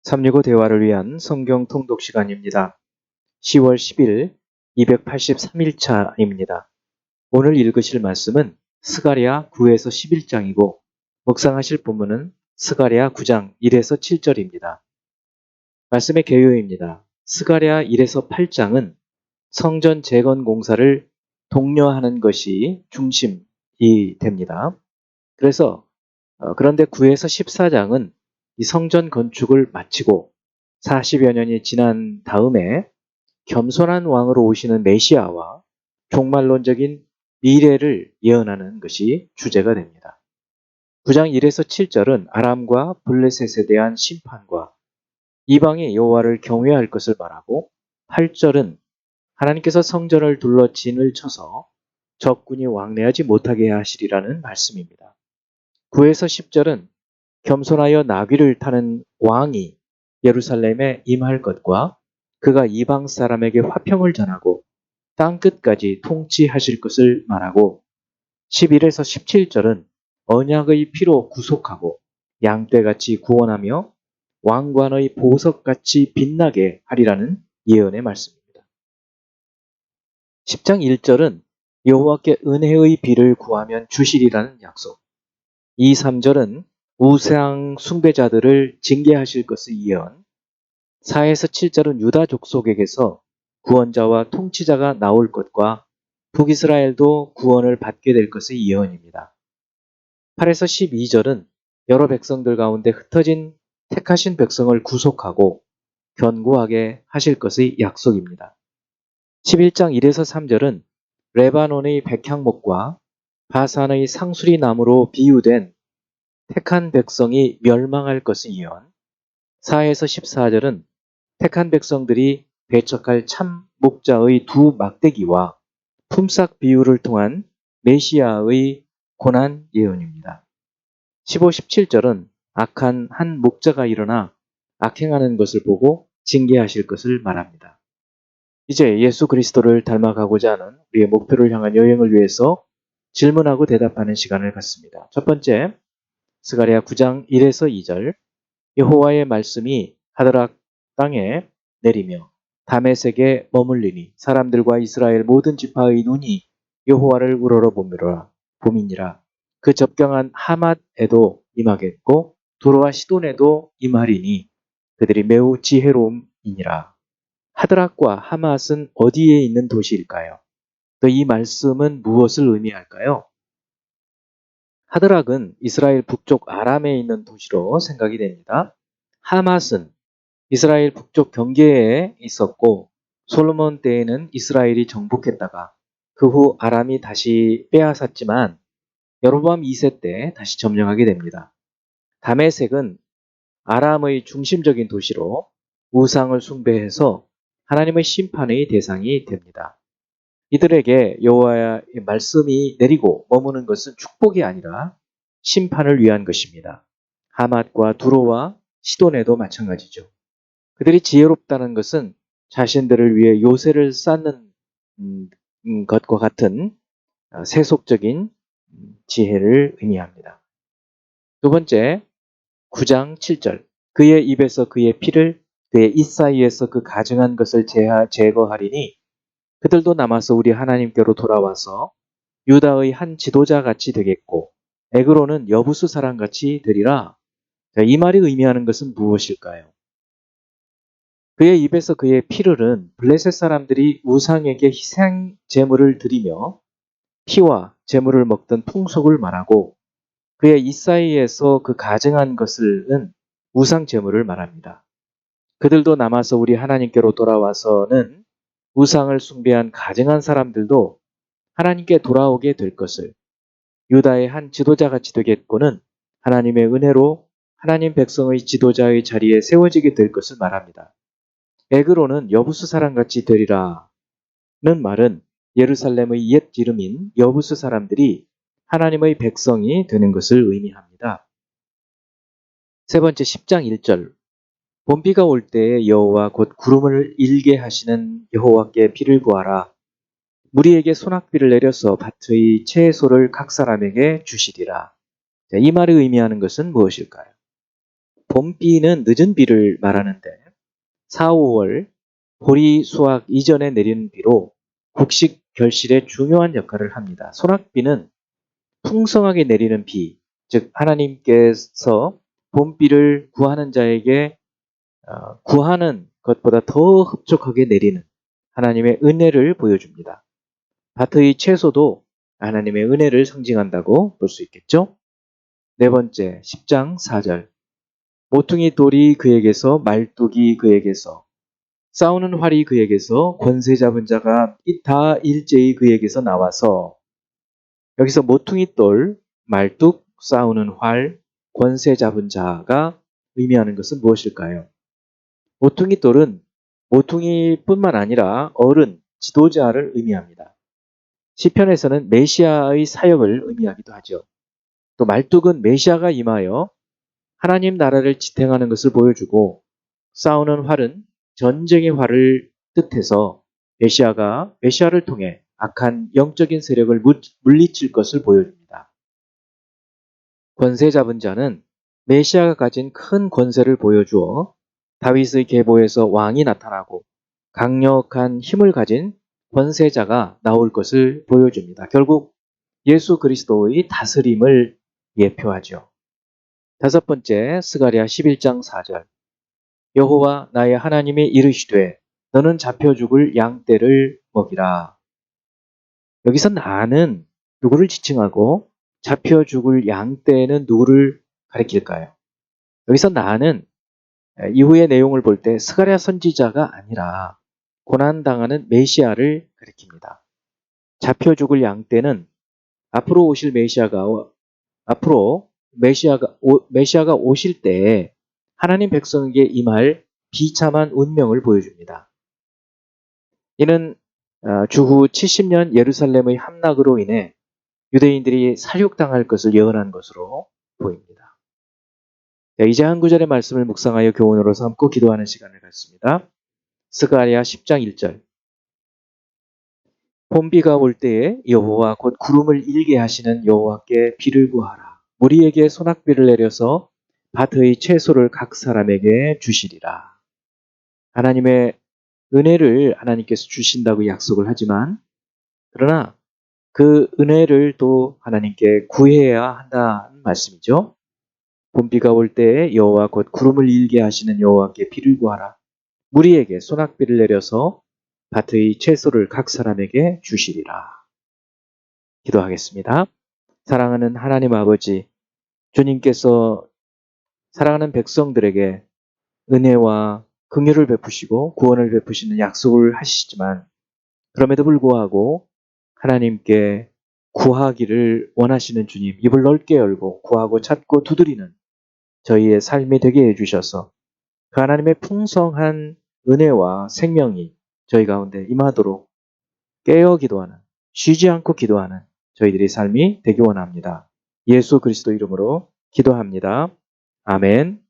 365 대화를 위한 성경 통독 시간입니다. 10월 10일 283일차입니다. 오늘 읽으실 말씀은 스가랴 9에서 11장이고 묵상하실 본문은 스가랴 9장 1에서 7절입니다. 말씀의 개요입니다. 스가랴 1에서 8장은 성전 재건 공사를 독려하는 것이 중심이 됩니다. 그런데 9에서 14장은 이 성전 건축을 마치고 40여 년이 지난 다음에 겸손한 왕으로 오시는 메시아와 종말론적인 미래를 예언하는 것이 주제가 됩니다. 9장 1에서 7절은 아람과 블레셋에 대한 심판과 이방이 여호와를 경외할 것을 말하고 8절은 하나님께서 성전을 둘러 진을 쳐서 적군이 왕래하지 못하게 하시리라는 말씀입니다. 9에서 10절은 겸손하여 나귀를 타는 왕이 예루살렘에 임할 것과 그가 이방 사람에게 화평을 전하고 땅끝까지 통치하실 것을 말하고 11에서 17절은 언약의 피로 구속하고 양떼같이 구원하며 왕관의 보석같이 빛나게 하리라는 예언의 말씀입니다. 10장 1절은 여호와께 은혜의 비를 구하면 주시리라는 약속. 2, 3절은 우상 숭배자들을 징계하실 것의 예언. 4에서 7절은 유다 족속에게서 구원자와 통치자가 나올 것과 북이스라엘도 구원을 받게 될 것의 예언입니다. 8에서 12절은 여러 백성들 가운데 흩어진 택하신 백성을 구속하고 견고하게 하실 것의 약속입니다. 11장 1에서 3절은 레바논의 백향목과 바산의 상수리 나무로 비유된 택한 백성이 멸망할 것의 예언. 4에서 14절은 택한 백성들이 배척할 참 목자의 두 막대기와 품삯 비유를 통한 메시아의 고난 예언입니다. 15, 17절은 악한 한 목자가 일어나 악행하는 것을 보고 징계하실 것을 말합니다. 이제 예수 그리스도를 닮아가고자 하는 우리의 목표를 향한 여행을 위해서 질문하고 대답하는 시간을 갖습니다. 첫 번째, 스가랴 9장 1에서 2절 여호와의 말씀이 하드락 땅에 내리며 다메섹에 머물리니 사람들과 이스라엘 모든 지파의 눈이 여호와를 우러러 봄이니라. 그 접경한 하맛에도 임하겠고 두로와 시돈에도 임하리니 그들이 매우 지혜로움이니라. 하드락과 하맛은 어디에 있는 도시일까요? 또 이 말씀은 무엇을 의미할까요? 하드락은 이스라엘 북쪽 아람에 있는 도시로 생각이 됩니다. 하맛은 이스라엘 북쪽 경계에 있었고 솔로몬 때에는 이스라엘이 정복했다가 그 후 아람이 다시 빼앗았지만 여로보암 2세 때 다시 점령하게 됩니다. 다메섹은 아람의 중심적인 도시로 우상을 숭배해서 하나님의 심판의 대상이 됩니다. 이들에게 여호와의 말씀이 내리고 머무는 것은 축복이 아니라 심판을 위한 것입니다. 하맛과 두로와 시돈에도 마찬가지죠. 그들이 지혜롭다는 것은 자신들을 위해 요새를 쌓는 것과 같은 세속적인 지혜를 의미합니다. 두 번째, 9장 7절. 그의 입에서 그의 피를 그의 입 사이에서 그 가증한 것을 제거하리니 그들도 남아서 우리 하나님께로 돌아와서 유다의 한 지도자같이 되겠고 에그로는 여부수 사람같이 되리라. 이 말이 의미하는 것은 무엇일까요? 그의 입에서 그의 피를은 블레셋 사람들이 우상에게 희생 제물을 드리며 피와 제물을 먹던 풍속을 말하고 그의 입 사이에서 그 가증한 것을은 우상 제물을 말합니다. 그들도 남아서 우리 하나님께로 돌아와서는 우상을 숭배한 가증한 사람들도 하나님께 돌아오게 될 것을 유다의 한 지도자같이 되겠고는 하나님의 은혜로 하나님 백성의 지도자의 자리에 세워지게 될 것을 말합니다. 에그로는 여부수 사람같이 되리라는 말은 예루살렘의 옛 이름인 여부수 사람들이 하나님의 백성이 되는 것을 의미합니다. 세 번째 10장 1절 봄비가 올 때에 여호와 곧 구름을 일게 하시는 여호와께 비를 구하라. 무리에게 소낙비를 내려서 밭의 채소를 각 사람에게 주시리라. 이 말이 의미하는 것은 무엇일까요? 봄비는 늦은 비를 말하는데 4, 5월 보리 수확 이전에 내리는 비로 곡식 결실에 중요한 역할을 합니다. 소낙비는 풍성하게 내리는 비, 즉 하나님께서 봄비를 구하는 자에게 구하는 것보다 더 흡족하게 내리는 하나님의 은혜를 보여줍니다. 밭의 채소도 하나님의 은혜를 상징한다고 볼 수 있겠죠? 네 번째, 10장 4절. 모퉁이 돌이 그에게서, 말뚝이 그에게서, 싸우는 활이 그에게서, 권세 잡은 자가 다 일제히 그에게서 나와서. 여기서 모퉁이 돌, 말뚝, 싸우는 활, 권세 잡은 자가 의미하는 것은 무엇일까요? 모퉁이 돌은 모퉁이뿐만 아니라 어른, 지도자를 의미합니다. 시편에서는 메시아의 사역을 의미하기도 하죠. 또 말뚝은 메시아가 임하여 하나님 나라를 지탱하는 것을 보여주고, 싸우는 활은 전쟁의 활을 뜻해서 메시아를 통해 악한 영적인 세력을 물리칠 것을 보여줍니다. 권세 잡은 자는 메시아가 가진 큰 권세를 보여주어 다윗의 계보에서 왕이 나타나고 강력한 힘을 가진 권세자가 나올 것을 보여줍니다. 결국 예수 그리스도의 다스림을 예표하죠. 다섯 번째, 스가랴 11장 4절. 여호와 나의 하나님이 이르시되 너는 잡혀 죽을 양떼를 먹이라. 여기서 나는 누구를 지칭하고 잡혀 죽을 양떼는 누구를 가리킬까요? 여기서 나는 이후의 내용을 볼 때 스가랴 선지자가 아니라 고난당하는 메시아를 가리킵니다. 잡혀 죽을 양떼는 앞으로 오실 메시아가 오실 때 하나님 백성에게 임할 비참한 운명을 보여줍니다. 이는 주후 70년 예루살렘의 함락으로 인해 유대인들이 살육당할 것을 예언한 것으로 보입니다. 이제 한 구절의 말씀을 묵상하여 교훈으로 삼고 기도하는 시간을 갖습니다. 스가랴 10장 1절. 봄비가 올 때에 여호와 곧 구름을 일게 하시는 여호와께 비를 구하라. 무리에게 소낙비를 내려서 밭의 채소를 각 사람에게 주시리라. 하나님의 은혜를 하나님께서 주신다고 약속을 하지만, 그러나 그 은혜를 또 하나님께 구해야 한다는 말씀이죠. 봄비가 올 때에 여호와 곧 구름을 일게 하시는 여호와께 비를 구하라. 무리에게 소낙비를 내려서 밭의 채소를 각 사람에게 주시리라. 기도하겠습니다. 사랑하는 하나님 아버지, 주님께서 사랑하는 백성들에게 은혜와 긍휼을 베푸시고 구원을 베푸시는 약속을 하시지만, 그럼에도 불구하고 하나님께 구하기를 원하시는 주님, 입을 넓게 열고 구하고 찾고 두드리는 저희의 삶이 되게 해주셔서 그 하나님의 풍성한 은혜와 생명이 저희 가운데 임하도록 깨어 기도하는, 쉬지 않고 기도하는 저희들의 삶이 되기 원합니다. 예수 그리스도 이름으로 기도합니다. 아멘.